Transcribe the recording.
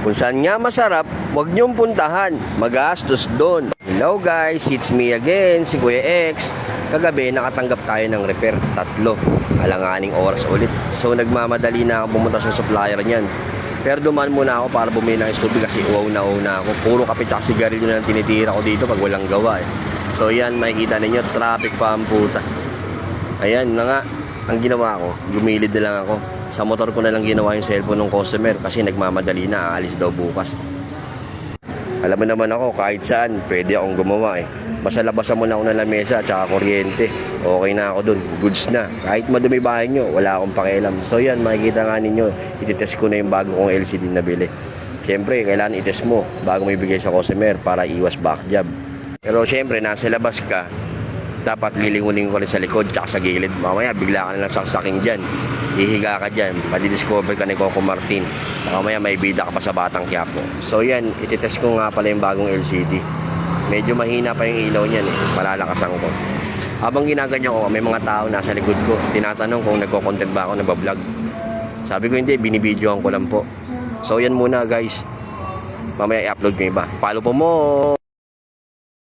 Kung saan nga masarap, huwag niyong puntahan. Magastos doon. Hello guys, it's me again, si Kuya X. Kagabi, nakatanggap tayo ng repair, 3. Alanganing oras ulit. So, nagmamadali na ako pumunta sa supplier niyan. Pero dumaan muna ako para bumili ng tubig kasi uwaw na ako. Puro kape at sigarilyo na tinitira ko dito pag walang gawa eh. So, yan, makikita ninyo, traffic pa ang puta. Ayan na nga, ang ginawa ko, gumilid na lang ako. Sa motor ko na lang ginawa yung cellphone ng customer kasi nagmamadali na, aalis daw bukas. Alam mo naman ako, kahit saan, pwede akong gumawa eh. Basta labasan mo na ako ng lamesa at saka kuryente. Okay na ako dun, goods na. Kahit madumi bahay nyo, wala akong pakialam. So yan, makikita nga ninyo, ititest ko na yung bago kong LCD na bili. Siyempre, kailangan itest mo bago mo ibigay sa customer para iwas back job. Pero siyempre, nasa labas ka, dapat lilingunin ko rin sa likod tsaka sa gilid. Mamaya, bigla ka na lang saksaking dyan. Ihiga ka dyan, padidiscover ka ni Coco Martin. Mamaya, may bida ka pa sa Batang Quiapo. So yan, ititest ko nga pala yung bagong LCD. Medyo mahina pa yung ilaw niyan eh. Malalakasan ko. Habang ginaganyan ko, may mga tao nasa likod ko. Tinatanong kung nagko-content ba ako, nagbablog. Sabi ko hindi, binibidyoan ko lang po. So yan muna guys. Mamaya i-upload ko yung iba. Follow po mo!